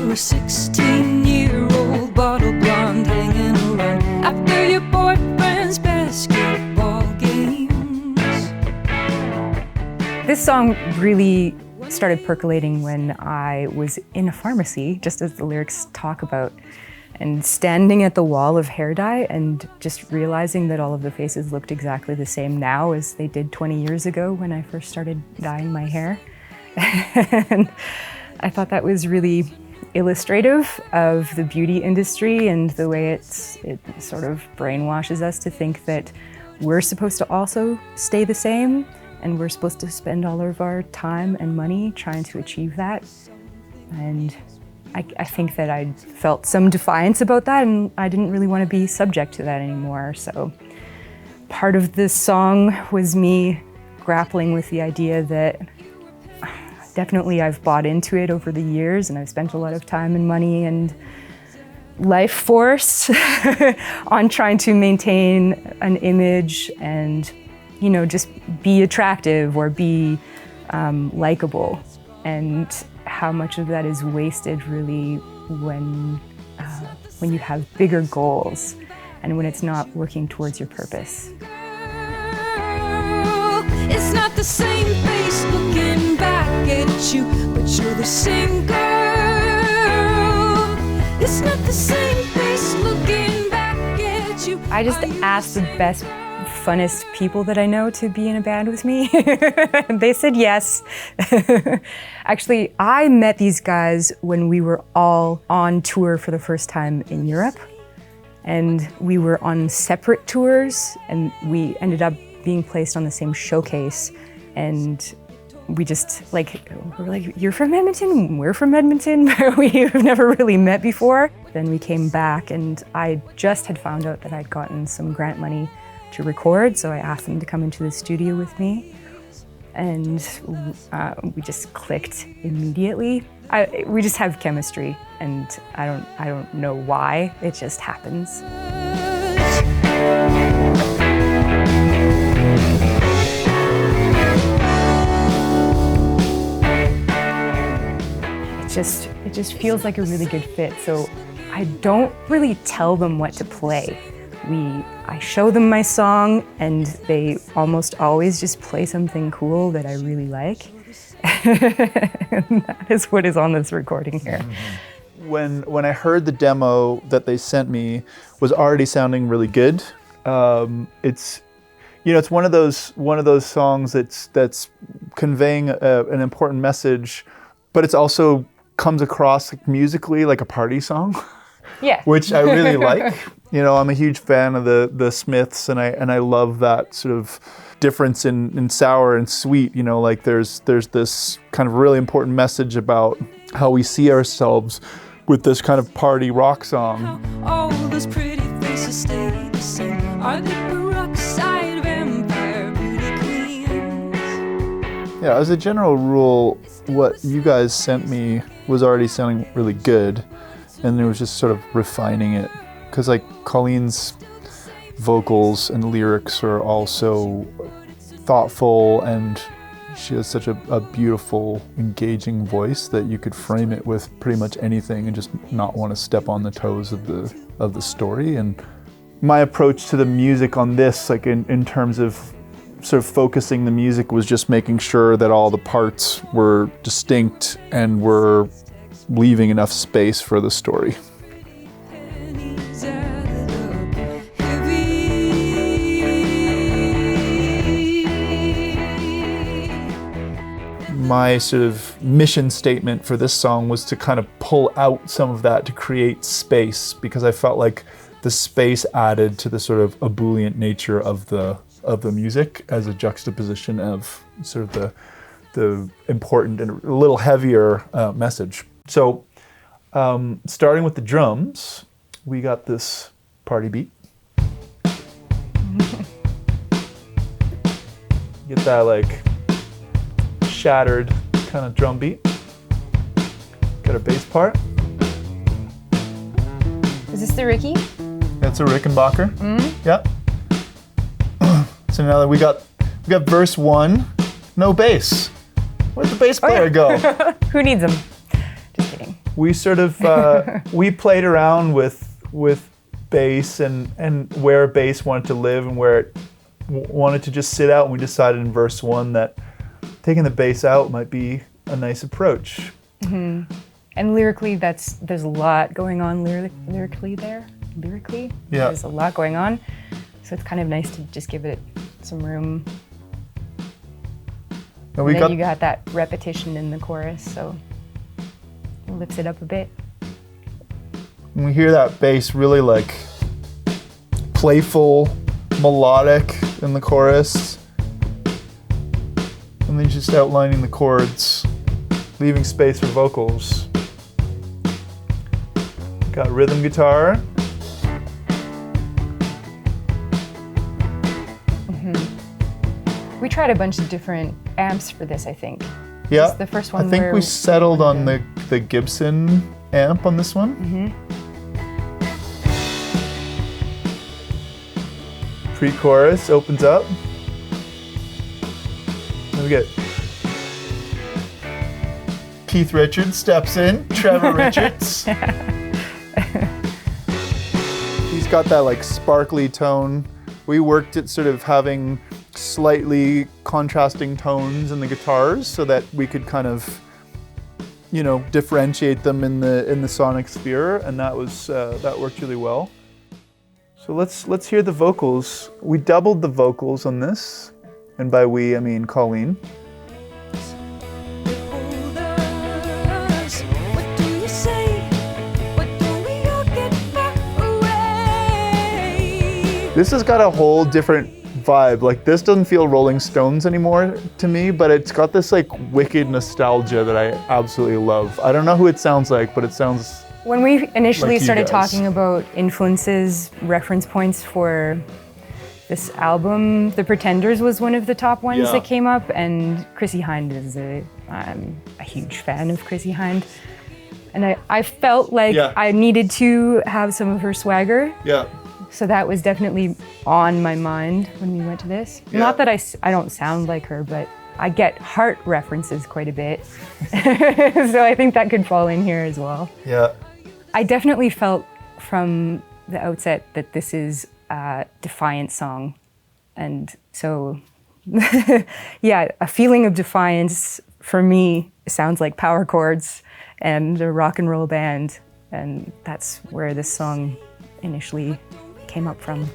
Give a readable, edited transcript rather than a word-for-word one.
You're a 16-year-old bottle blonde hanging around after your boyfriend's basketball games. This song really started percolating when I was in a pharmacy, just as the lyrics talk about, and standing at the wall of hair dye and just realizing that all of the faces looked exactly the same now as they did 20 years ago when I first started dyeing my hair. And I thought that was really illustrative of the beauty industry and the way it sort of brainwashes us to think that we're supposed to also stay the same and we're supposed to spend all of our time and money trying to achieve that. And I think that I felt some defiance about that, and I didn't really want to be subject to that anymore. So part of this song was me grappling with the idea that definitely I've bought into it over the years, and I've spent a lot of time and money and life force on trying to maintain an image and, you know, just be attractive or be likable. And how much of that is wasted really when you have bigger goals and when it's not working towards your purpose. It's not the same face looking back at you, but you're the same girl. It's not the same face looking back at you. I just asked the best, funnest people that I know to be in a band with me. They said yes. Actually, I met these guys when we were all on tour for the first time in Europe. And we were on separate tours, and we ended up being placed on the same showcase. And we just we're like, you're from Edmonton, we're from Edmonton. We've never really met before. Then we came back, and I just had found out that I'd gotten some grant money to record, so I asked them to come into the studio with me, and we just clicked immediately. We just have chemistry, and I don't know why. It just happens. It just feels like a really good fit. So I don't really tell them what to play. I show them my song, and they almost always just play something cool that I really like. And that is what is on this recording here. When I heard the demo that they sent me was already sounding really good. It's one of those songs that's conveying an important message, but it's also comes across musically like a party song. Yeah. Which I really like. You know, I'm a huge fan of the Smiths, and I love that sort of difference in sour and sweet. You know, like there's this kind of really important message about how we see ourselves with this kind of party rock song. All those pretty faces stay the same. Are they peroxide vampire beauty queens? Yeah, as a general rule, what you guys sent me was already sounding really good, and it was just sort of refining it. Because like Colleen's vocals and lyrics are also thoughtful, and she has such a beautiful, engaging voice that you could frame it with pretty much anything and just not want to step on the toes of the story. And my approach to the music on this, like in terms of sort of focusing the music, was just making sure that all the parts were distinct and were leaving enough space for the story. My sort of mission statement for this song was to kind of pull out some of that to create space, because I felt like the space added to the sort of ebullient nature of the music as a juxtaposition of sort of the important and a little heavier message. So starting with the drums, we got this party beat. Get that like shattered kind of drum beat. Got a bass part. Is this the Ricky? That's a Rickenbacker. Mm-hmm. Yep. So now that we got verse 1, no bass. Where'd the bass player go? Who needs them? Just kidding. we sort of we played around with bass and where bass wanted to live and where it wanted to just sit out, and we decided in verse 1 that taking the bass out might be a nice approach. Mm-hmm. And lyrically, there's a lot going on lyrically there. Lyrically, yeah. There's a lot going on, so it's kind of nice to just give it some room. And then you got that repetition in the chorus, so it lifts it up a bit. And we hear that bass really like playful, melodic in the chorus, and then just outlining the chords, leaving space for vocals. Got rhythm guitar. We tried a bunch of different amps for this, I think. Yeah, this is the first one. I think we settled on the Gibson amp on this one. Mm-hmm. Pre-chorus opens up. Then we get Keith Richards steps in, Trevor Richards. He's got that like sparkly tone. We worked at sort of having slightly contrasting tones in the guitars so that we could kind of, you know, differentiate them in the sonic sphere, and that worked really well. So let's hear the vocals. We doubled the vocals on this, and by we I mean Colleen. This has got a whole different vibe. Like, this doesn't feel Rolling Stones anymore to me, but it's got this like wicked nostalgia that I absolutely love. I don't know who it sounds like, but it sounds when we initially like started talking about influences, reference points for this album, The Pretenders was one of the top ones that came up, and Chrissie Hynde is I'm a huge fan of Chrissie Hynde. And I felt like I needed to have some of her swagger. Yeah. So that was definitely on my mind when we went to this. Yeah. Not that I don't sound like her, but I get Heart references quite a bit. So I think that could fall in here as well. Yeah. I definitely felt from the outset that this is a Defiance song. And so, yeah, a feeling of defiance for me sounds like power chords and a rock and roll band. And that's where this song initially came up from.